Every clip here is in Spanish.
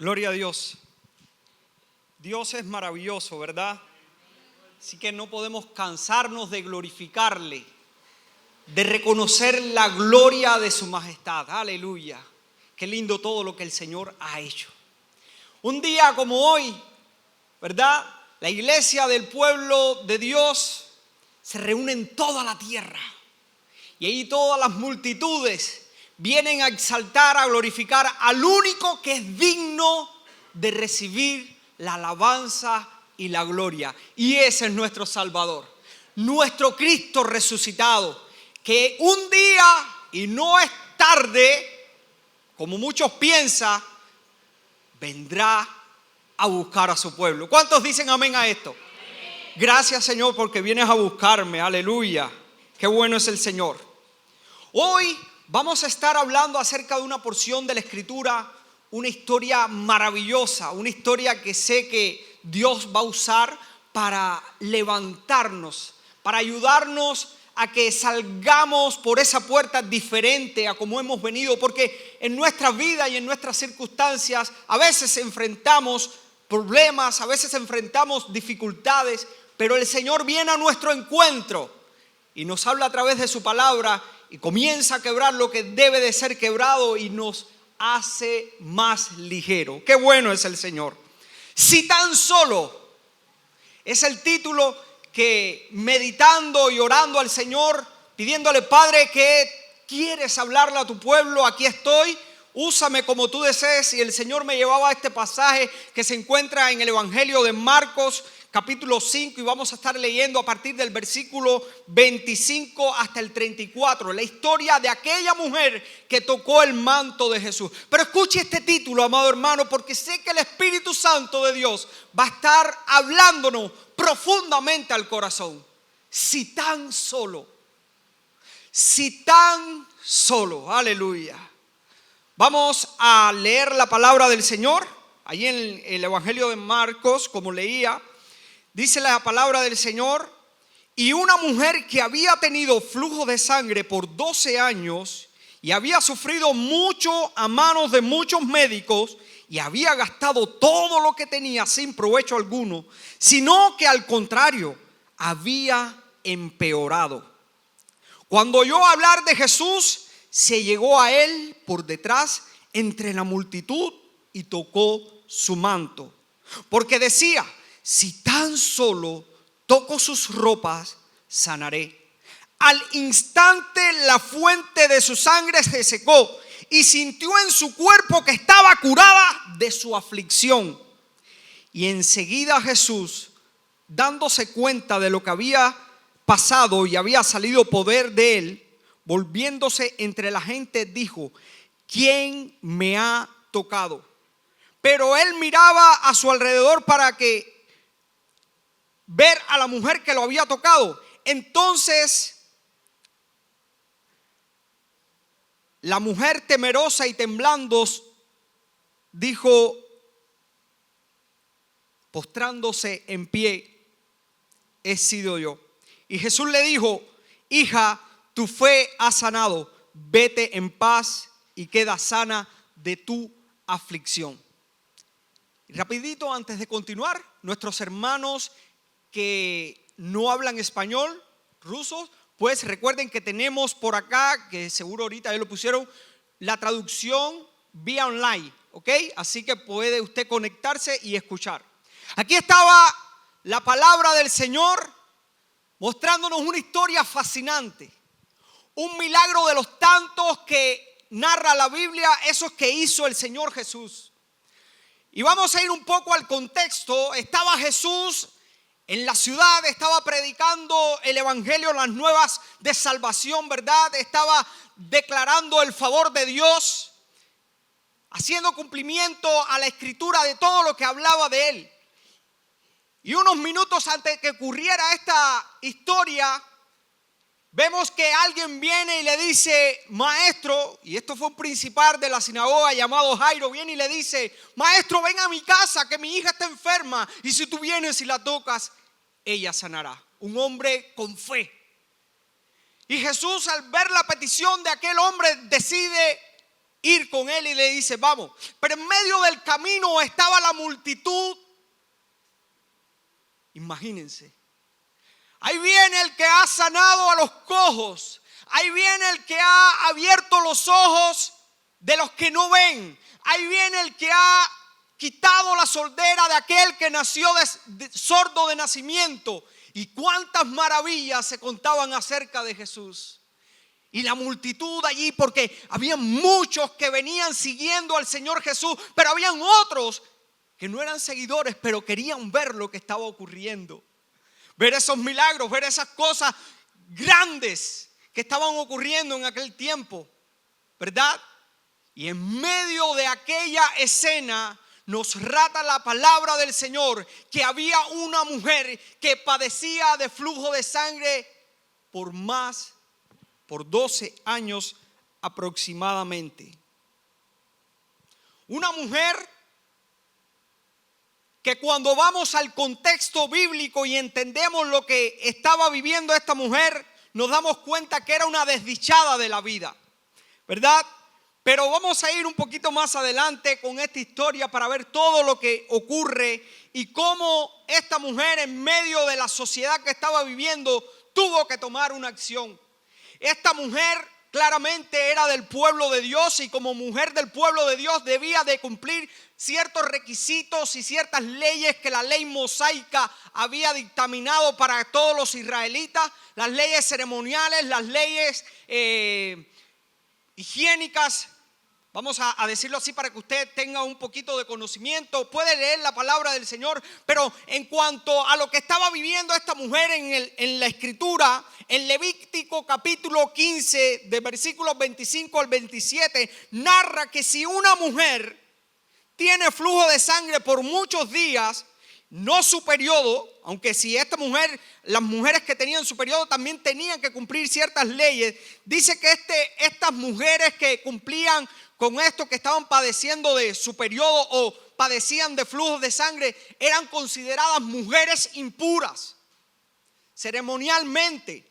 Gloria a Dios. Dios es maravilloso, ¿verdad? Así que no podemos cansarnos de glorificarle, de reconocer la gloria de su majestad. Aleluya. Qué lindo todo lo que el Señor ha hecho. Un día como hoy, ¿verdad? La iglesia del pueblo de Dios se reúne en toda la tierra. Y ahí todas las multitudes vienen a exaltar, a glorificar al único que es digno de recibir la alabanza y la gloria. Y ese es nuestro Salvador, nuestro Cristo resucitado, que un día, y no es tarde, como muchos piensan, vendrá a buscar a su pueblo. ¿Cuántos dicen amén a esto? Amén. Gracias, Señor, porque vienes a buscarme. Aleluya. Qué bueno es el Señor. Hoy vamos a estar hablando acerca de una porción de la Escritura, una historia maravillosa, una historia que sé que Dios va a usar para levantarnos, para ayudarnos a que salgamos por esa puerta diferente a como hemos venido, porque en nuestra vida y en nuestras circunstancias a veces enfrentamos problemas, a veces enfrentamos dificultades, pero el Señor viene a nuestro encuentro y nos habla a través de su palabra y comienza a quebrar lo que debe de ser quebrado y nos hace más ligero. Qué bueno es el Señor. Si tan solo es el título que meditando y orando al Señor, pidiéndole: Padre, ¿qué quieres hablarle a tu pueblo? Aquí estoy, úsame como tú desees. Y el Señor me llevaba a este pasaje que se encuentra en el Evangelio de Marcos, capítulo 5, y vamos a estar leyendo a partir del versículo 25 hasta el 34, la historia de aquella mujer que tocó el manto de Jesús. Pero escuche este título, amado hermano, porque sé que el Espíritu Santo de Dios va a estar hablándonos profundamente al corazón. Si tan solo, aleluya. Vamos a leer la palabra del Señor, allí en el Evangelio de Marcos, como leía. Dice la palabra del Señor: y una mujer que había tenido flujo de sangre por 12 años y había sufrido mucho a manos de muchos médicos y había gastado todo lo que tenía sin provecho alguno, sino que al contrario había empeorado. Cuando oyó hablar de Jesús, se llegó a él por detrás entre la multitud y tocó su manto, porque decía: si tan solo toco sus ropas, sanaré. Al instante la fuente de su sangre se secó y sintió en su cuerpo que estaba curada de su aflicción. Y enseguida Jesús, dándose cuenta de lo que había pasado y había salido poder de él, volviéndose entre la gente, dijo: ¿quién me ha tocado? Pero él miraba a su alrededor para ver a la mujer que lo había tocado. Entonces la mujer, temerosa y temblando, dijo, postrándose en pie: he sido yo. Y Jesús le dijo: hija, tu fe ha sanado, vete en paz y queda sana de tu aflicción. Y rapidito, antes de continuar, nuestros hermanos que no hablan español, rusos, pues recuerden que tenemos por acá, que seguro ahorita ya lo pusieron, la traducción vía online, ¿ok? Así que puede usted conectarse y escuchar. Aquí estaba la palabra del Señor mostrándonos una historia fascinante, un milagro de los tantos que narra la Biblia, esos que hizo el Señor Jesús. Y vamos a ir un poco al contexto. Estaba Jesús en la ciudad, estaba predicando el evangelio, las nuevas de salvación, ¿verdad? Estaba declarando el favor de Dios, haciendo cumplimiento a la escritura de todo lo que hablaba de él. Y unos minutos antes que ocurriera esta historia, vemos que alguien viene y le dice: maestro, y esto fue un principal de la sinagoga llamado Jairo, viene y le dice: maestro, ven a mi casa que mi hija está enferma y si tú vienes y la tocas, ella sanará. Un hombre con fe. Y Jesús, al ver la petición de aquel hombre, decide ir con él y le dice, vamos. Pero en medio del camino estaba la multitud. Imagínense. Ahí viene el que ha sanado a los cojos. Ahí viene el que ha abierto los ojos de los que no ven. Ahí viene el que ha quitado la sordera de aquel que nació sordo de nacimiento. Y cuántas maravillas se contaban acerca de Jesús. Y la multitud allí, porque había muchos que venían siguiendo al Señor Jesús, pero habían otros que no eran seguidores, pero querían ver lo que estaba ocurriendo. Ver esos milagros, ver esas cosas grandes que estaban ocurriendo en aquel tiempo, ¿verdad? Y en medio de aquella escena nos relata la palabra del Señor que había una mujer que padecía de flujo de sangre por 12 años aproximadamente. Una mujer que cuando vamos al contexto bíblico y entendemos lo que estaba viviendo esta mujer, nos damos cuenta que era una desdichada de la vida, ¿verdad? Pero vamos a ir un poquito más adelante con esta historia para ver todo lo que ocurre y cómo esta mujer en medio de la sociedad que estaba viviendo tuvo que tomar una acción. Esta mujer claramente era del pueblo de Dios y como mujer del pueblo de Dios debía de cumplir ciertos requisitos y ciertas leyes que la ley mosaica había dictaminado para todos los israelitas, las leyes ceremoniales, las leyes higiénicas. Vamos a decirlo así para que usted tenga un poquito de conocimiento. Puede leer la palabra del Señor. Pero en cuanto a lo que estaba viviendo esta mujer en la escritura, en Levítico capítulo 15, de versículos 25 al 27, narra que si una mujer tiene flujo de sangre por muchos días, no su periodo, aunque si esta mujer, las mujeres que tenían su periodo también tenían que cumplir ciertas leyes, dice que estas mujeres que cumplían con esto, que estaban padeciendo de su periodo o padecían de flujos de sangre, eran consideradas mujeres impuras ceremonialmente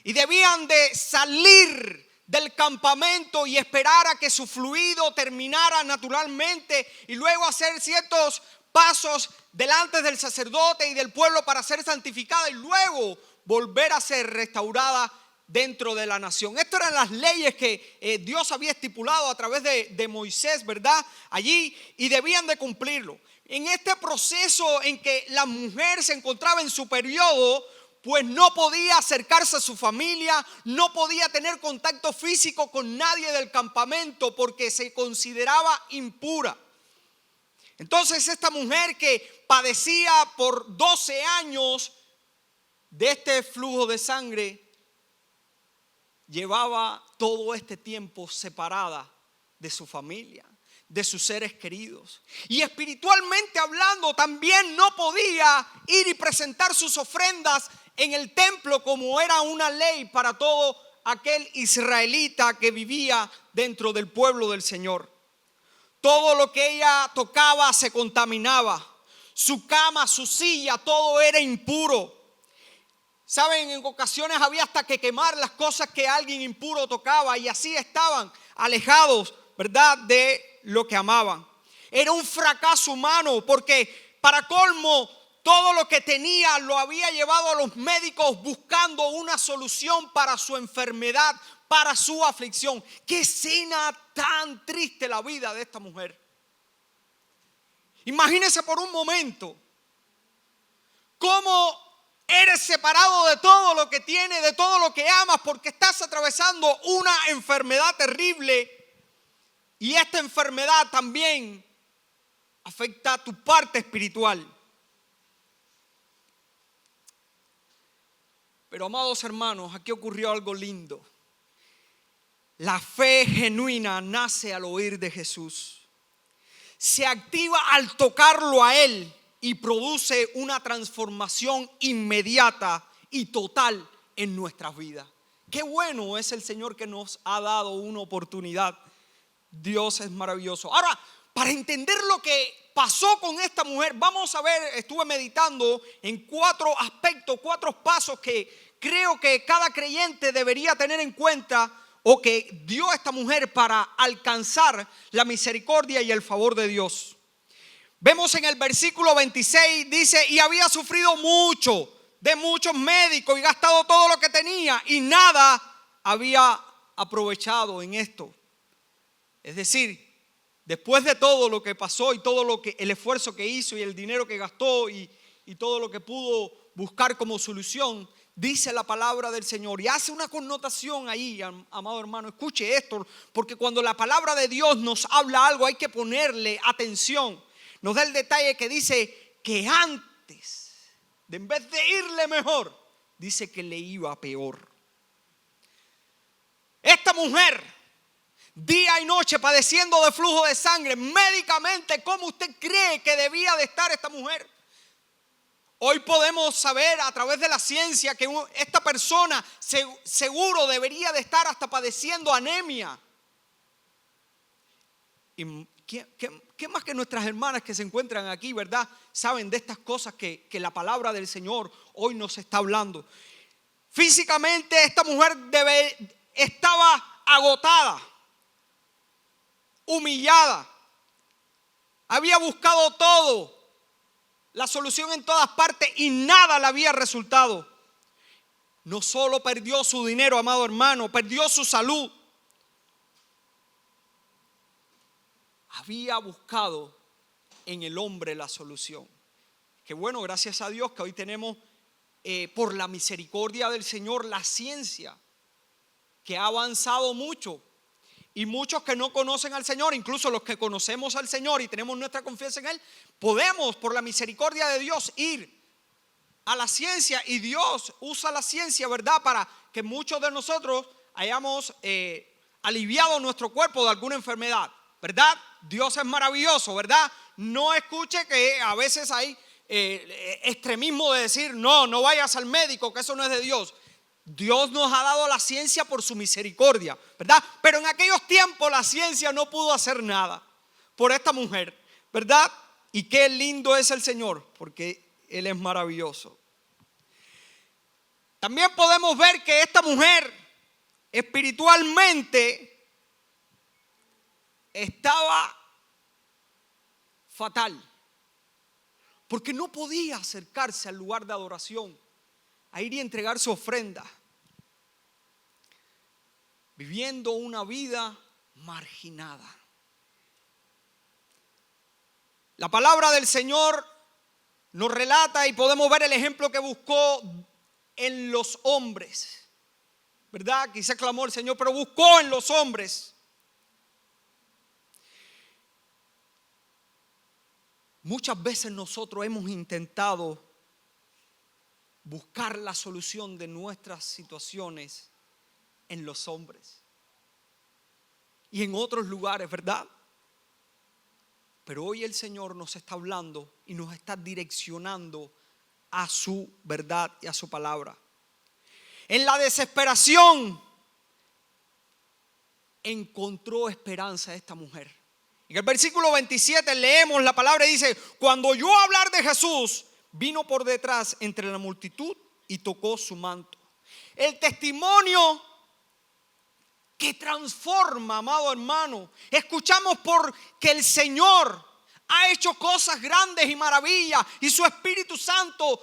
y debían de salir del campamento y esperar a que su fluido terminara naturalmente y luego hacer ciertos pasos delante del sacerdote y del pueblo para ser santificada y luego volver a ser restaurada dentro de la nación. Estas eran las leyes que Dios había estipulado a través de Moisés, ¿verdad? Allí, y debían de cumplirlo. En este proceso en que la mujer se encontraba en su periodo, pues no podía acercarse a su familia, no podía tener contacto físico con nadie del campamento porque se consideraba impura. Entonces esta mujer que padecía por 12 años de este flujo de sangre, llevaba todo este tiempo separada de su familia, de sus seres queridos. Y espiritualmente hablando también no podía ir y presentar sus ofrendas en el templo como era una ley para todo aquel israelita que vivía dentro del pueblo del Señor. Todo lo que ella tocaba se contaminaba. Su cama, su silla, todo era impuro. Saben, en ocasiones había hasta que quemar las cosas que alguien impuro tocaba y así estaban alejados, ¿verdad?, de lo que amaban. Era un fracaso humano porque para colmo todo lo que tenía lo había llevado a los médicos buscando una solución para su enfermedad, para su aflicción. Qué escena tan triste la vida de esta mujer. Imagínese por un momento cómo eres separado de todo lo que tienes, de todo lo que amas, porque estás atravesando una enfermedad terrible y esta enfermedad también afecta a tu parte espiritual. Pero amados hermanos, aquí ocurrió algo lindo. La fe genuina nace al oír de Jesús. Se activa al tocarlo a Él y produce una transformación inmediata y total en nuestras vidas. Qué bueno es el Señor que nos ha dado una oportunidad. Dios es maravilloso. Ahora, para entender lo que pasó con esta mujer, vamos a ver, estuve meditando en 4 aspectos, 4 pasos que creo que cada creyente debería tener en cuenta o que dio esta mujer para alcanzar la misericordia y el favor de Dios. Vemos en el versículo 26, dice, y había sufrido mucho de muchos médicos y gastado todo lo que tenía y nada había aprovechado en esto. Es decir, después de todo lo que pasó y todo lo que el esfuerzo que hizo y el dinero que gastó y todo lo que pudo buscar como solución, dice la palabra del Señor y hace una connotación ahí, amado hermano, escuche esto, porque cuando la palabra de Dios nos habla algo hay que ponerle atención. Nos da el detalle que dice que antes, en vez de irle mejor, dice que le iba peor. Esta mujer, día y noche padeciendo de flujo de sangre, médicamente, ¿cómo usted cree que debía de estar esta mujer? Hoy podemos saber a través de la ciencia que esta persona seguro debería de estar hasta padeciendo anemia. Y ¿qué más que nuestras hermanas que se encuentran aquí, verdad? Saben de estas cosas que la palabra del Señor hoy nos está hablando. Físicamente esta mujer estaba agotada, humillada. Había buscado todo, la solución en todas partes y nada le había resultado. No solo perdió su dinero, amado hermano, perdió su salud. Había buscado en el hombre la solución. Qué bueno, gracias a Dios que hoy tenemos por la misericordia del Señor la ciencia que ha avanzado mucho. Y muchos que no conocen al Señor, incluso los que conocemos al Señor y tenemos nuestra confianza en Él, podemos por la misericordia de Dios ir a la ciencia y Dios usa la ciencia, ¿verdad? Para que muchos de nosotros hayamos aliviado nuestro cuerpo de alguna enfermedad, ¿verdad? Dios es maravilloso, ¿verdad? No escuche que a veces hay extremismo de decir, no vayas al médico, que eso no es de Dios. Dios nos ha dado la ciencia por su misericordia, ¿verdad? Pero en aquellos tiempos la ciencia no pudo hacer nada por esta mujer, ¿verdad? Y qué lindo es el Señor, porque Él es maravilloso. También podemos ver que esta mujer espiritualmente estaba fatal, porque no podía acercarse al lugar de adoración, a ir y entregar su ofrenda, viviendo una vida marginada. La palabra del Señor nos relata y podemos ver el ejemplo que buscó en los hombres, ¿verdad? Quizá clamó el Señor, pero buscó en los hombres. Muchas veces nosotros hemos intentado buscar la solución de nuestras situaciones en los hombres y en otros lugares, ¿verdad? Pero hoy el Señor nos está hablando y nos está direccionando a su verdad y a su palabra. En la desesperación encontró esperanza esta mujer. En el versículo 27 leemos la palabra y dice: cuando oyó hablar de Jesús, vino por detrás entre la multitud y tocó su manto. El testimonio que transforma, amado hermano. Escuchamos porque el Señor ha hecho cosas grandes y maravillas y su Espíritu Santo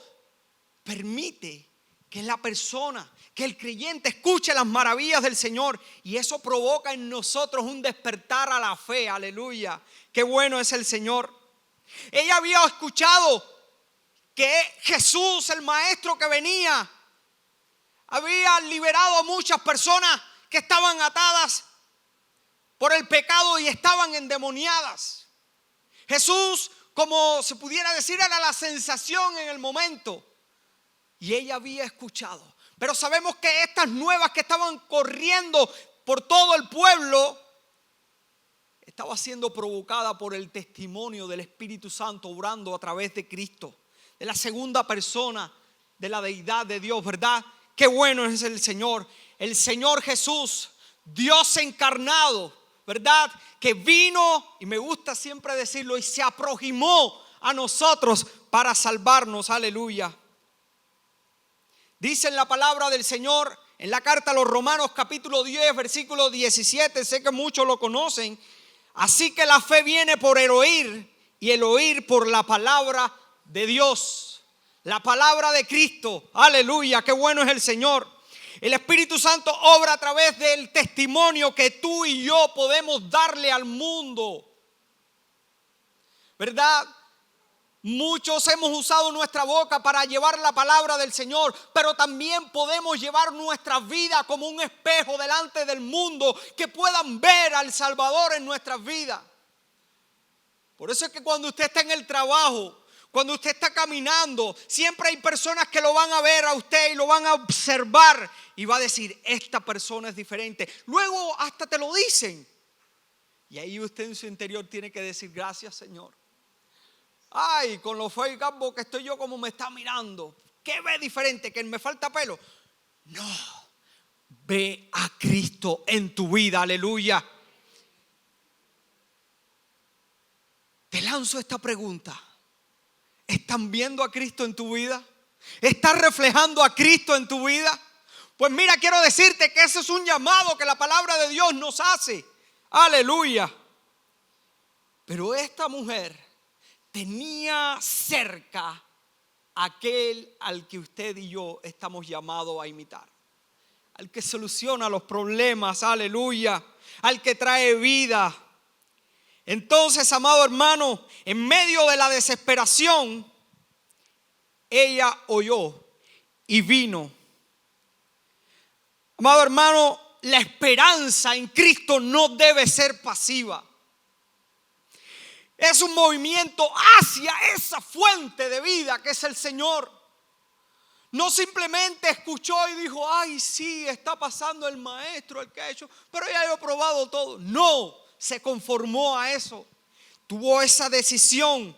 permite que la persona, que el creyente escuche las maravillas del Señor, y eso provoca en nosotros un despertar a la fe. Aleluya, qué bueno es el Señor. Ella había escuchado que Jesús, el maestro que venía, había liberado a muchas personas que estaban atadas por el pecado y estaban endemoniadas. Jesús, como se pudiera decir, era la sensación en el momento. Y ella había escuchado. Pero sabemos que estas nuevas que estaban corriendo por todo el pueblo estaba siendo provocada por el testimonio del Espíritu Santo obrando a través de Cristo, de la segunda persona de la deidad de Dios, ¿verdad? Qué bueno es el Señor Jesús, Dios encarnado, ¿verdad? Que vino, y me gusta siempre decirlo, y se aproximó a nosotros para salvarnos. Aleluya. Dice en la palabra del Señor en la carta a los Romanos capítulo 10, versículo 17, sé que muchos lo conocen. Así que la fe viene por el oír y el oír por la palabra de Dios, la palabra de Cristo. Aleluya, qué bueno es el Señor. El Espíritu Santo obra a través del testimonio que tú y yo podemos darle al mundo, ¿verdad? Muchos hemos usado nuestra boca para llevar la palabra del Señor, pero también podemos llevar nuestra vida como un espejo delante del mundo, que puedan ver al Salvador en nuestras vidas. Por eso es que cuando usted está en el trabajo, cuando usted está caminando, siempre hay personas que lo van a ver a usted y lo van a observar y va a decir, esta persona es diferente. Luego hasta te lo dicen. Y ahí usted en su interior tiene que decir, gracias, Señor. Ay, con lo feo y calvo que estoy yo, como me está mirando. ¿Qué ve diferente? ¿Que me falta pelo? No, ve a Cristo en tu vida, aleluya. Te lanzo esta pregunta. ¿Están viendo a Cristo en tu vida? ¿Estás reflejando a Cristo en tu vida? Pues mira, quiero decirte que ese es un llamado que la palabra de Dios nos hace. Aleluya. Pero esta mujer tenía cerca a aquel al que usted y yo estamos llamados a imitar. Al que soluciona los problemas, aleluya. Al que trae vida. Entonces, amado hermano, en medio de la desesperación, ella oyó y vino. Amado hermano, la esperanza en Cristo no debe ser pasiva. Es un movimiento hacia esa fuente de vida que es el Señor. No simplemente escuchó y dijo, ay, sí, está pasando el maestro, el que ha hecho, pero ya yo he probado todo. No, se conformó a eso. Tuvo esa decisión.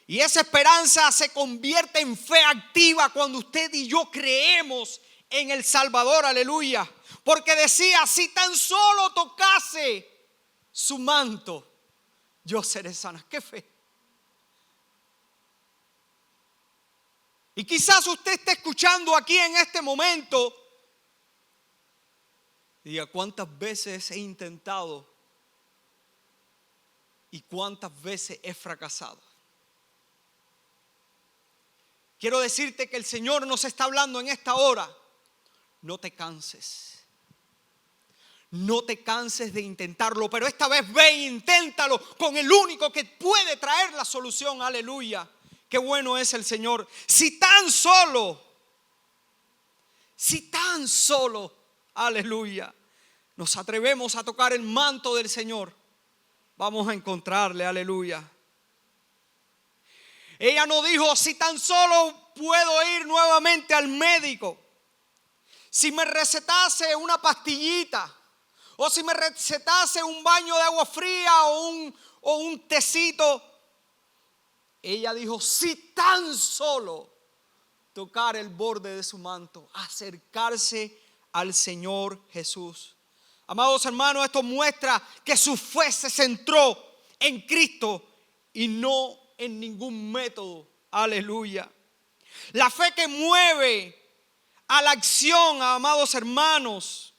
Y esa esperanza se convierte en fe activa cuando usted y yo creemos en el Salvador, aleluya. Porque decía, si tan solo tocase su manto, yo seré sana. ¡Qué fe! Y quizás usted esté escuchando aquí en este momento y diga, ¿cuántas veces he intentado y cuántas veces he fracasado? Quiero decirte que el Señor nos está hablando en esta hora. No te canses. No te canses de intentarlo, pero esta vez ve e inténtalo con el único que puede traer la solución. Aleluya. Qué bueno es el Señor. Si tan solo, aleluya, nos atrevemos a tocar el manto del Señor, vamos a encontrarle, aleluya. Ella no dijo, si tan solo puedo ir nuevamente al médico, si me recetase una pastillita, o si me recetase un baño de agua fría o un tecito. Ella dijo, si tan solo tocar el borde de su manto, acercarse al Señor Jesús. Amados hermanos, esto muestra que su fe se centró en Cristo y no en ningún método. Aleluya. La fe que mueve a la acción, amados hermanos,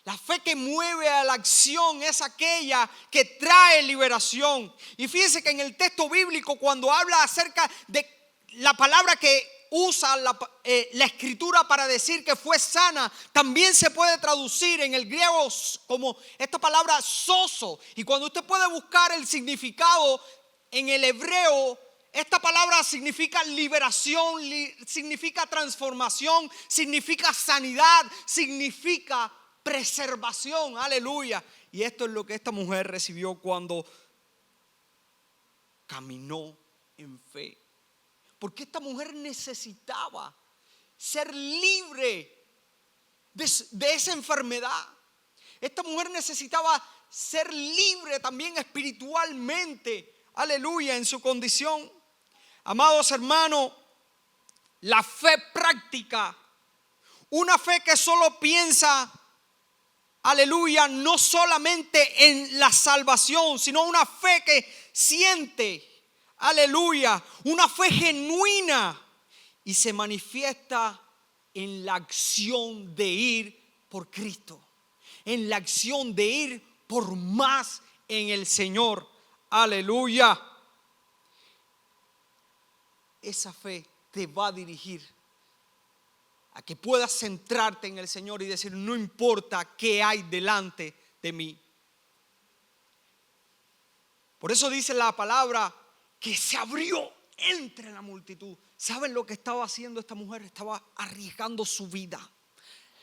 la fe que mueve a la acción es aquella que trae liberación. Y fíjense que en el texto bíblico, cuando habla acerca de la palabra que usa la escritura para decir que fue sana, también se puede traducir en el griego como esta palabra sozo. Y cuando usted puede buscar el significado en el hebreo, esta palabra significa liberación, significa transformación, significa sanidad, significa preservación, aleluya. Y esto es lo que esta mujer recibió cuando caminó en fe. Porque esta mujer necesitaba ser libre de esa enfermedad. Esta mujer necesitaba ser libre también espiritualmente, aleluya, en su condición. Amados hermanos, la fe práctica, una fe que solo piensa, aleluya, no solamente en la salvación, sino una fe que siente, aleluya, una fe genuina y se manifiesta en la acción de ir por Cristo, en la acción de ir por más en el Señor. Aleluya. Esa fe te va a dirigir a que puedas centrarte en el Señor y decir: no importa qué hay delante de mí. Por eso dice la palabra que se abrió entre la multitud. ¿Saben lo que estaba haciendo esta mujer? Estaba arriesgando su vida,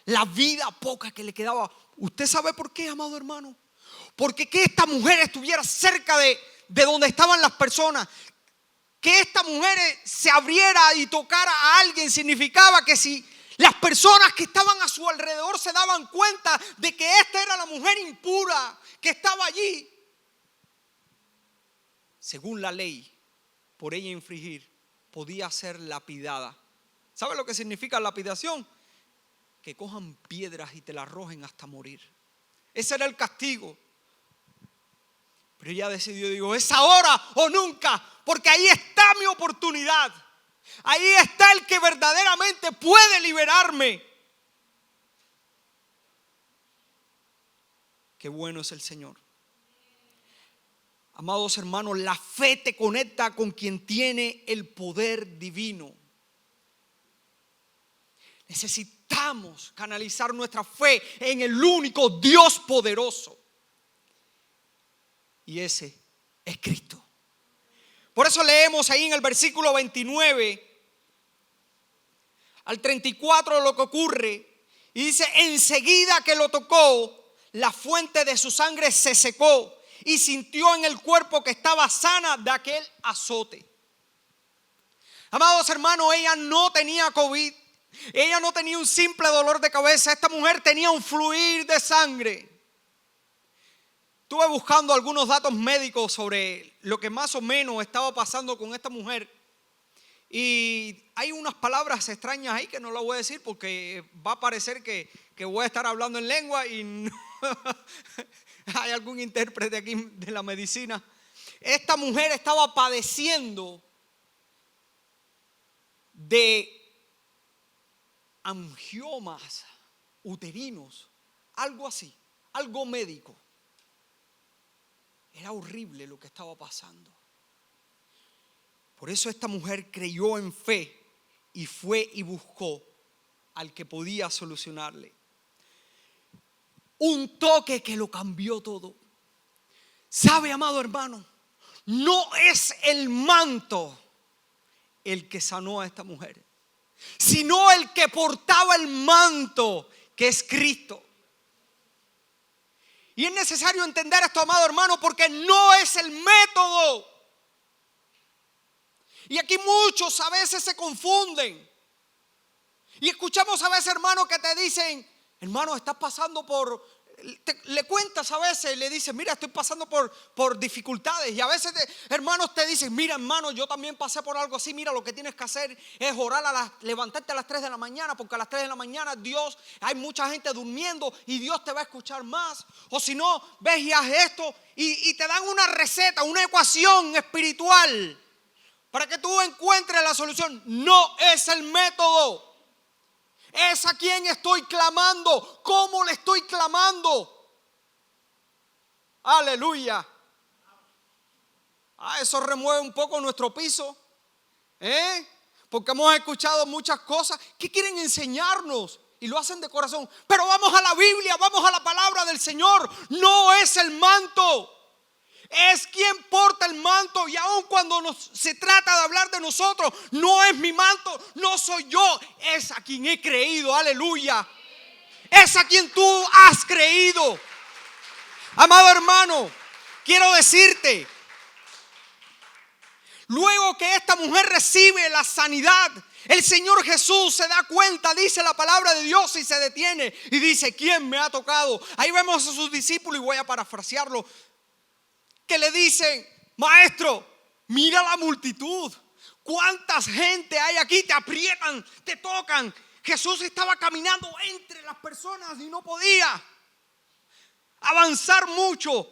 la vida poca que le quedaba. ¿Usted sabe por qué, amado hermano? Porque que esta mujer estuviera cerca de donde estaban las personas, que esta mujer se abriera y tocara a alguien, significaba que si las personas que estaban a su alrededor se daban cuenta de que esta era la mujer impura que estaba allí, según la ley, por ella infringir, podía ser lapidada. ¿Sabe lo que significa lapidación? Que cojan piedras y te la arrojen hasta morir. Ese era el castigo. Pero ella decidió, digo, es ahora o nunca, porque ahí está mi oportunidad. Ahí está el que verdaderamente puede liberarme. Qué bueno es el Señor. Amados hermanos, la fe te conecta con quien tiene el poder divino. Necesitamos canalizar nuestra fe en el único Dios poderoso. Y ese es Cristo. Por eso leemos ahí en el versículo 29 al 34 lo que ocurre. Y dice: enseguida que lo tocó, la fuente de su sangre se secó y sintió en el cuerpo que estaba sana de aquel azote. Amados hermanos, ella no tenía COVID. Ella no tenía un simple dolor de cabeza. Esta mujer tenía un fluir de sangre. Estuve buscando algunos datos médicos sobre lo que más o menos estaba pasando con esta mujer. Y hay unas palabras extrañas ahí que no las voy a decir porque va a parecer que voy a estar hablando en lengua y no. Hay algún intérprete aquí de la medicina. Esta mujer estaba padeciendo de angiomas uterinos, algo así, algo médico. Era horrible lo que estaba pasando. Por eso esta mujer creyó en fe y fue y buscó al que podía solucionarle. Un toque que lo cambió todo. ¿Sabe, amado hermano? No es el manto el que sanó a esta mujer, sino el que portaba el manto, que es Cristo. Y es necesario entender esto, amado hermano, porque no es el método. Y aquí muchos a veces se confunden. Y escuchamos a veces hermanos que te dicen: hermano, estás pasando por... le cuentas a veces, le dices: mira, estoy pasando por dificultades. Y a veces hermanos te dicen: mira, hermano, yo también pasé por algo así. Mira, lo que tienes que hacer es orar, levantarte a las 3 de la mañana, porque a las 3 de la mañana Dios, hay mucha gente durmiendo y Dios te va a escuchar más. O si no, ves y haz esto, y te dan una receta, una ecuación espiritual para que tú encuentres la solución. No es el método. Es a quien estoy clamando. ¿Cómo le estoy clamando? Aleluya. Eso remueve un poco nuestro piso, porque hemos escuchado muchas cosas que quieren enseñarnos y lo hacen de corazón. Pero vamos a la Biblia, vamos a la palabra del Señor. No es el manto, es quien porta el manto. Y aun cuando se trata de hablar de nosotros, no es mi manto, no soy yo, es a quien he creído. Aleluya. Es a quien tú has creído. Amado hermano, quiero decirte, luego que esta mujer recibe la sanidad, el Señor Jesús se da cuenta, dice la palabra de Dios, y se detiene y dice: ¿quién me ha tocado? Ahí vemos a sus discípulos, y voy a parafrasearlo, que le dicen: maestro, mira la multitud, cuántas gente hay aquí, te aprietan, te tocan. Jesús estaba caminando entre las personas y no podía avanzar mucho.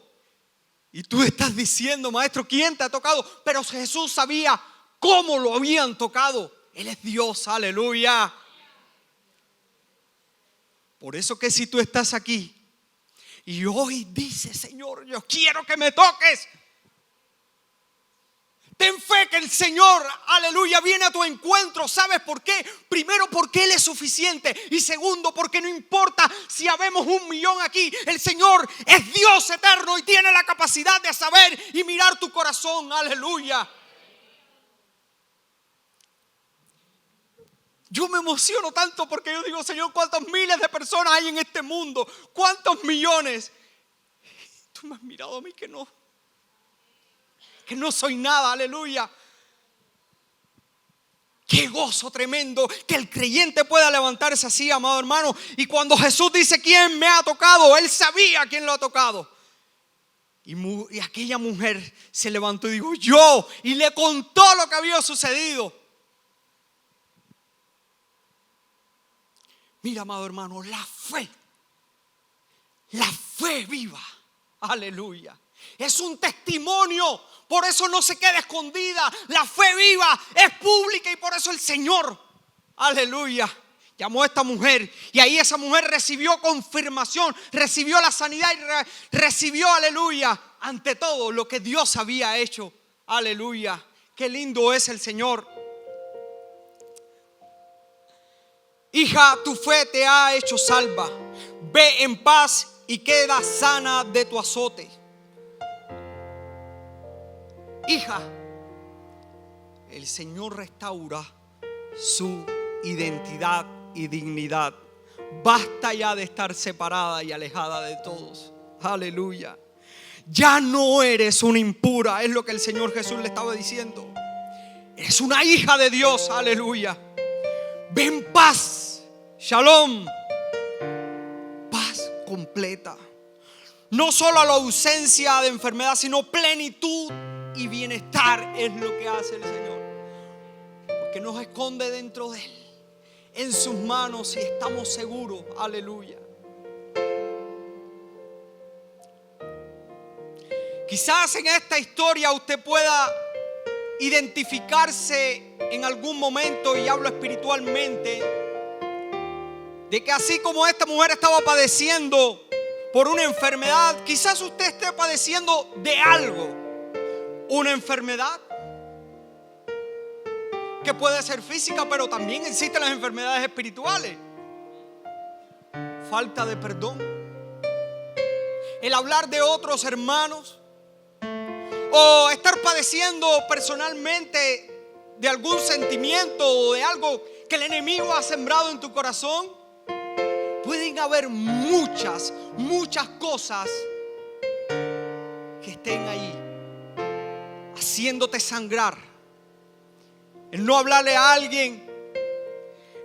Y tú estás diciendo: maestro, ¿quién te ha tocado? Pero Jesús sabía cómo lo habían tocado. Él es Dios, aleluya. Por eso que si tú estás aquí y hoy dices, Señor, yo quiero que me toques, ten fe que el Señor, aleluya, viene a tu encuentro. ¿Sabes por qué? Primero, porque Él es suficiente. Y segundo, porque no importa si habemos 1,000,000 aquí. El Señor es Dios eterno y tiene la capacidad de saber y mirar tu corazón. Aleluya. Yo me emociono tanto porque yo digo, Señor, ¿cuántos miles de personas hay en este mundo? ¿Cuántos millones? Tú me has mirado a mí que no soy nada, aleluya. Qué gozo tremendo que el creyente pueda levantarse así, amado hermano. Y cuando Jesús dice, ¿quién me ha tocado?, Él sabía quién lo ha tocado. Y aquella mujer se levantó y dijo, yo, y le contó lo que había sucedido. Mira, amado hermano, la fe viva, aleluya, es un testimonio. Por eso no se queda escondida. La fe viva es pública y por eso el Señor, aleluya, llamó a esta mujer. Y ahí esa mujer recibió confirmación, recibió la sanidad y recibió, aleluya, ante todo lo que Dios había hecho. Aleluya, qué lindo es el Señor. Hija, tu fe te ha hecho salva. Ve en paz y queda sana de tu azote. Hija, el Señor restaura su identidad y dignidad. Basta ya de estar separada y alejada de todos. Aleluya. Ya no eres una impura, es lo que el Señor Jesús le estaba diciendo. Eres una hija de Dios, aleluya. Ven paz, shalom, paz completa. No solo a la ausencia de enfermedad, sino plenitud y bienestar es lo que hace el Señor. Porque nos esconde dentro de Él, en sus manos, y estamos seguros, aleluya. Quizás en esta historia usted pueda identificarse en algún momento, y hablo espiritualmente, de que así como esta mujer estaba padeciendo por una enfermedad, quizás usted esté padeciendo de algo, una enfermedad que puede ser física, pero también existen las enfermedades espirituales. Falta de perdón, el hablar de otros hermanos, o estar padeciendo personalmente de algún sentimiento o de algo que el enemigo ha sembrado en tu corazón. Pueden haber muchas cosas que estén ahí haciéndote sangrar. El no hablarle a alguien,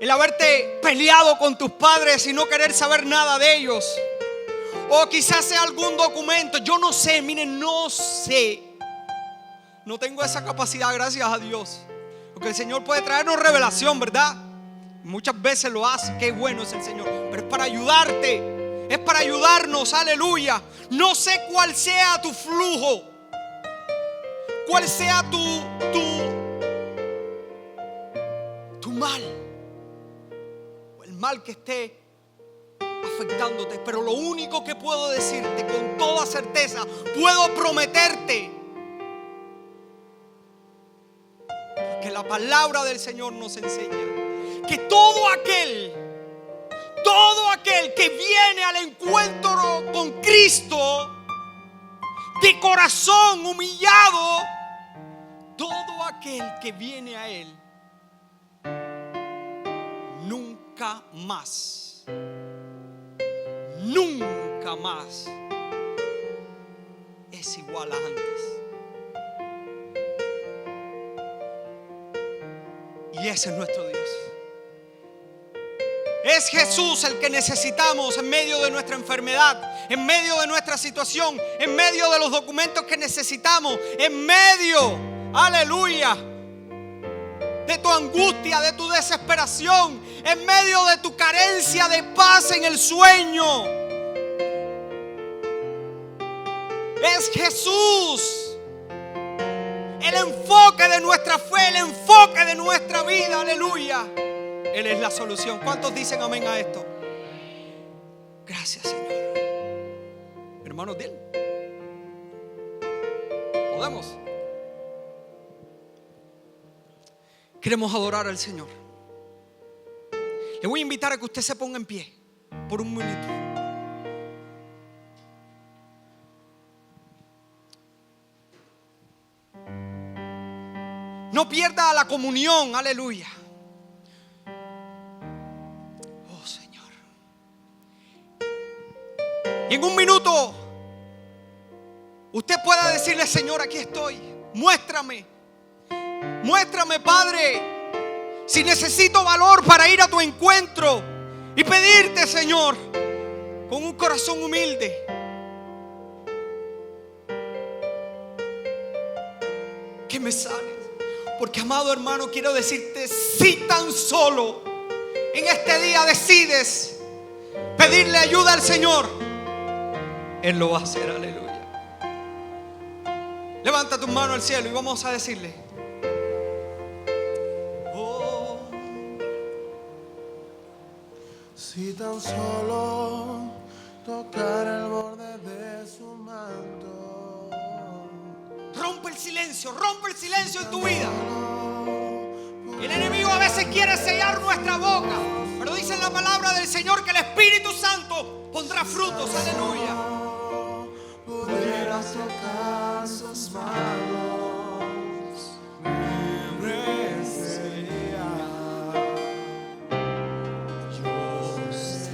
el haberte peleado con tus padres y no querer saber nada de ellos, o quizás sea algún documento. Yo no sé, miren, no sé. No tengo esa capacidad, gracias a Dios. Porque el Señor puede traernos revelación, ¿verdad? Muchas veces lo hace, qué bueno es el Señor. Pero es para ayudarte, es para ayudarnos, aleluya. No sé cuál sea tu flujo, cuál sea tu mal, o el mal que esté afectándote. Pero lo único que puedo decirte con toda certeza, puedo prometerte, que la palabra del Señor nos enseña que todo aquel que viene al encuentro con Cristo de corazón humillado, todo aquel que viene a Él nunca más es igual a antes. Y ese es nuestro Dios. Es Jesús el que necesitamos en medio de nuestra enfermedad, en medio de nuestra situación, en medio de los documentos que necesitamos, en medio, aleluya, de tu angustia, de tu desesperación, en medio de tu carencia de paz en el sueño. Es Jesús el enfoque de nuestra fe, el enfoque de nuestra vida, aleluya. Él es la solución. ¿Cuántos dicen amén a esto? Gracias, Señor. Hermanos, de Él. Podemos. Queremos adorar al Señor. Le voy a invitar a que usted se ponga en pie por un minuto. No pierda la comunión, aleluya. Oh, Señor. Y en un minuto usted pueda decirle: Señor, aquí estoy. Muéstrame, Padre, si necesito valor para ir a tu encuentro y pedirte, Señor, con un corazón humilde. Que me sanes. Porque, amado hermano, quiero decirte, si tan solo en este día decides pedirle ayuda al Señor, Él lo va a hacer, aleluya. Levanta tu mano al cielo y vamos a decirle: oh, si tan solo tocar el borde de su manto. rompe el silencio en tu vida. El enemigo a veces quiere sellar nuestra boca, pero dice en la palabra del Señor que el Espíritu Santo pondrá frutos, aleluya. Pudieras tocar sus manos, libre sería. Yo sé,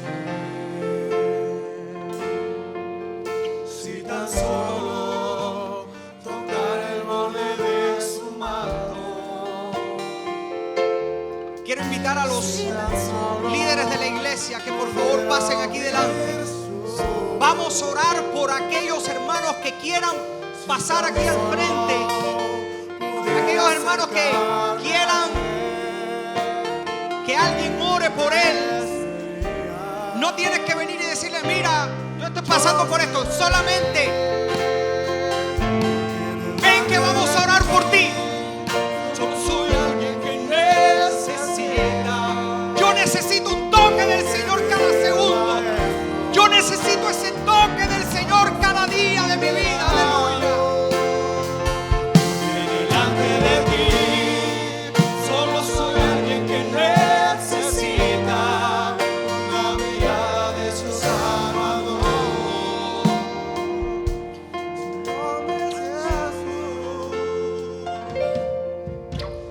si tan solo tocar el borde de su manto. Quiero invitar a los líderes de la iglesia que por favor pasen aquí delante. Vamos a orar por aquellos hermanos que quieran pasar aquí al frente. Aquellos hermanos que quieran que alguien ore por él. No tienes que venir y decirle: mira, yo estoy pasando por esto. Solamente ven que vamos a orar por ti. Yo soy alguien que necesita. Yo necesito un toque del Señor cada segundo. Yo necesito ese toque del Señor cada día de mi vida, aleluya. Delante de ti, solo soy alguien que necesita una mirada de su Salvador.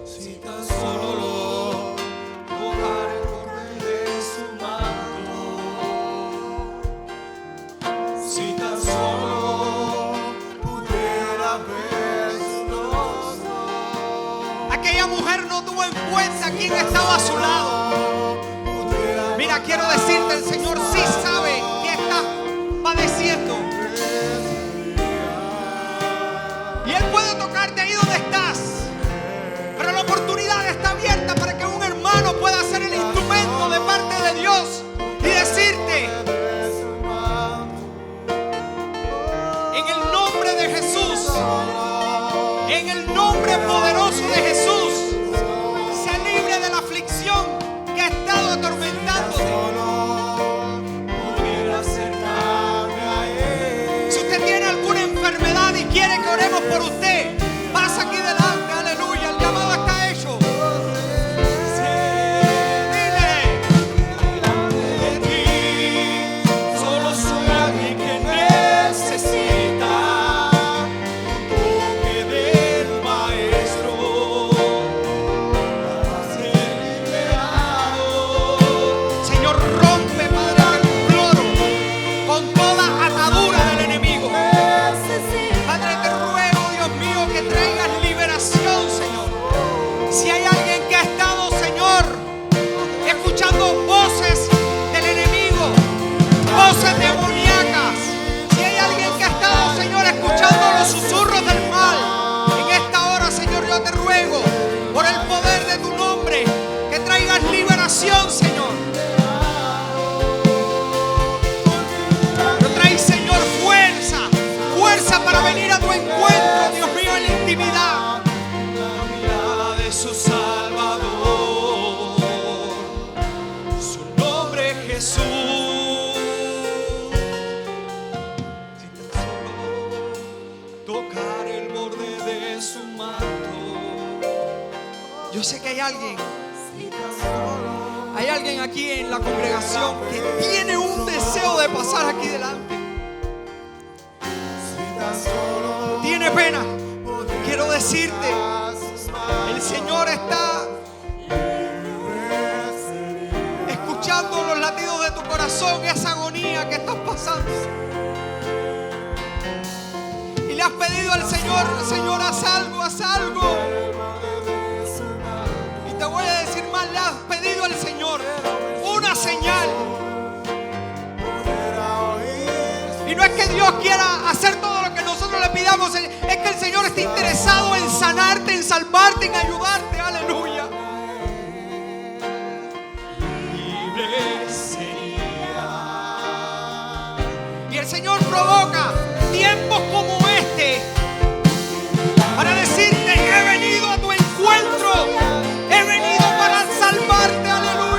Si tan solo tocar el borde de su manto. Si tan solo pudiera ver su rostro. Aquella mujer no tuvo en cuenta quién estaba a su lado. Mira, quiero decirte, el Señor sí sabe que estás padeciendo. Y Él puede tocarte ahí donde estás. Pero la oportunidad está abierta para que un hermano pueda ser el instrumento de parte de Dios y decirte: en el nombre de Jesús, en el nombre poderoso de Jesús, sé libre de la aflicción que ha estado atormentándote. Pudiera acercarme a él. Si usted tiene alguna enfermedad y quiere que oremos por usted, pasa aquí delante, aleluya. El llamado está hecho. Dile: De ti, solo soy alguien que necesita un toque del Maestro para ser liberado. Señor, Yo sé que hay alguien si tan solo, aquí en la congregación que tiene un deseo de pasar aquí delante. si tan solo Tiene pena. Quiero decirte, a sus manos el Señor está escuchando los latidos de tu corazón, esa agonía que estás pasando. Y le has pedido al Señor, Señor, haz algo, haz algo. Y te voy a decir más, le has pedido al Señor una señal. Y no es que Dios quiera hacer todo lo que nosotros le pidamos, es que el Señor está interesado en sanarte, en salvarte, en ayudarte. Aleluya. Libre sería. Y el Señor provoca tiempos como este para decirte: he venido a tu encuentro, he venido para salvarte. Aleluya.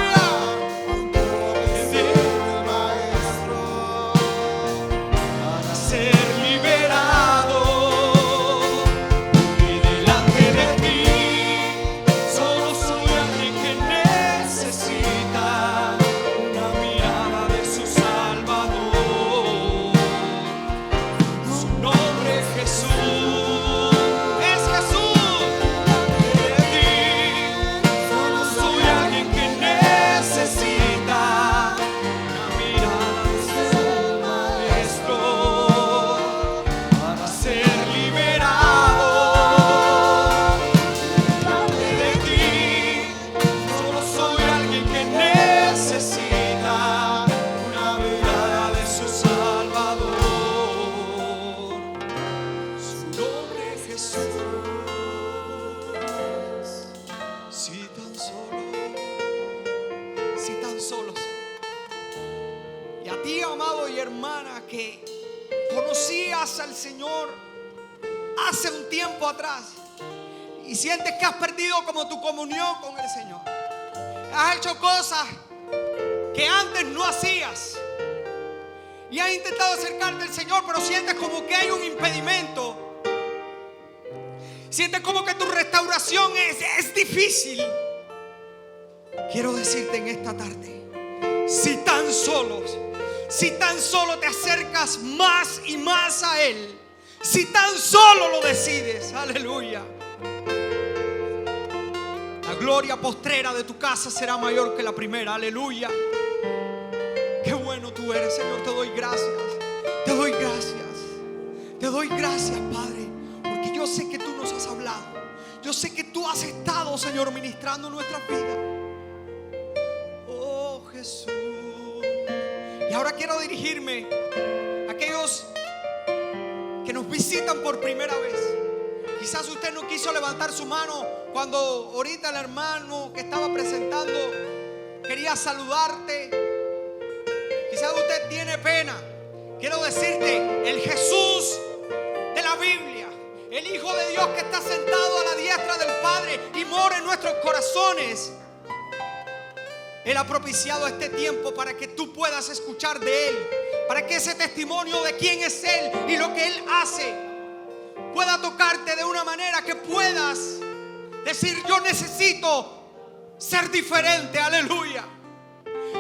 Ser liberado, y delante de ti solo soy alguien que necesita una mirada de su Salvador. Su nombre es Jesús, es Jesús. De ti solo soy alguien que necesita una mirada de su Maestro para ser liberado. De ti solo soy alguien que necesita una mirada de su Salvador. Su nombre es Jesús. Si tan solos. Y a ti, amado y hermana, que conocías al Señor hace un tiempo atrás y sientes que has perdido como tu comunión con el Señor. Has hecho cosas que antes no hacías y has intentado acercarte al Señor, pero sientes como que hay un impedimento. Sientes como que tu restauración es difícil. Quiero decirte en esta tarde, si tan solo te acercas más y más a Él, si tan solo lo decides, aleluya, la gloria postrera de tu casa será mayor que la primera. Aleluya. Qué bueno tú eres, Señor. Te doy gracias. Te doy gracias. Te doy gracias, Padre, porque yo sé que tú nos has hablado. Yo sé que tú has estado, Señor, ministrando nuestras vidas. Oh, Jesús. Y ahora quiero dirigirme a aquellos que nos visitan por primera vez. Quizás usted no quiso levantar su mano cuando ahorita el hermano que estaba presentando quería saludarte. Quizás usted tiene pena. Quiero decirte, el Jesús de la Biblia, el Hijo de Dios que está sentado a la diestra del Padre y mora en nuestros corazones, Él ha propiciado este tiempo para que tú puedas escuchar de Él, para que ese testimonio de quién es Él y lo que Él hace pueda tocarte de una manera que puedas decir: yo necesito ser diferente. Aleluya.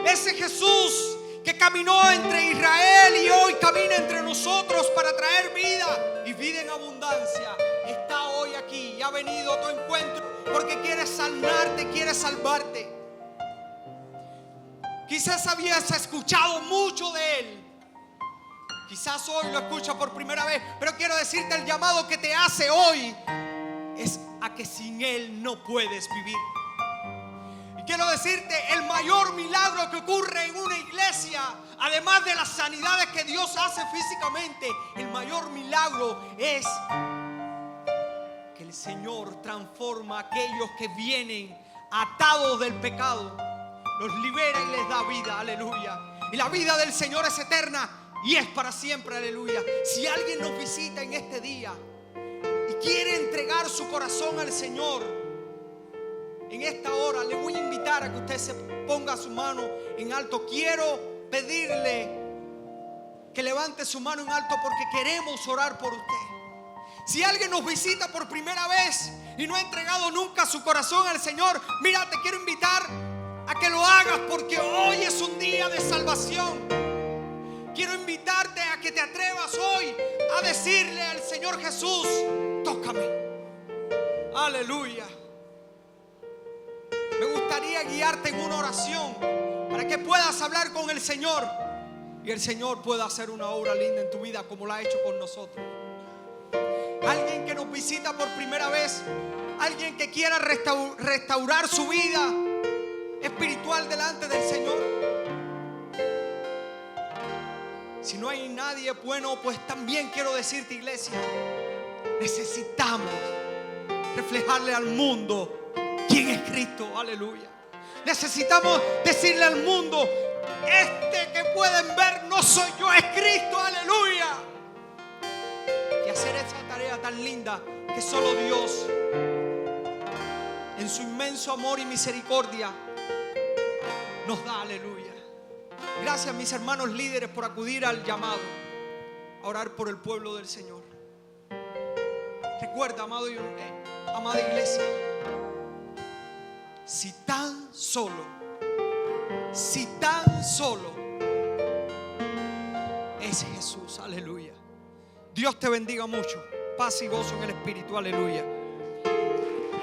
Ese Jesús que caminó entre Israel y hoy camina entre nosotros para traer vida y vida en abundancia, está hoy aquí y ha venido a tu encuentro porque quiere sanarte, quiere salvarte. Quizás habías escuchado mucho de Él, quizás hoy lo escuchas por primera vez, pero quiero decirte, el llamado que te hace hoy es a que sin Él no puedes vivir. Y quiero decirte, el mayor milagro que ocurre en una iglesia, además de las sanidades que Dios hace físicamente, el mayor milagro es que el Señor transforma a aquellos que vienen atados del pecado, los libera y les da vida. Aleluya. Y la vida del Señor es eterna y es para siempre. Aleluya. Si alguien nos visita en este día y quiere entregar su corazón al Señor, en esta hora le voy a invitar a que usted se ponga su mano en alto. Quiero pedirle que levante su mano en alto porque queremos orar por usted. Si alguien nos visita por primera vez, y no ha entregado nunca su corazón al Señor, mira, te quiero invitar a que lo hagas, porque hoy es un día de salvación. Quiero invitarte a que te atrevas hoy a decirle al Señor Jesús: tócame. Aleluya. Me gustaría guiarte en una oración para que puedas hablar con el Señor y el Señor pueda hacer una obra linda en tu vida como la ha hecho con nosotros. Alguien que nos visita por primera vez, alguien que quiera restaurar su vida espiritual delante del Señor. Si no hay nadie, bueno, pues también quiero decirte, iglesia, necesitamos reflejarle al mundo quién es Cristo. Aleluya. Necesitamos decirle al mundo: este que pueden ver no soy yo, es Cristo. Aleluya. Y hacer esa tarea tan linda que solo Dios, en su inmenso amor y misericordia, nos da. Aleluya. Gracias, mis hermanos líderes, por acudir al llamado a orar por el pueblo del Señor. Recuerda, amada iglesia, si tan solo es Jesús. Aleluya. Dios te bendiga mucho. Paz y gozo en el Espíritu. Aleluya.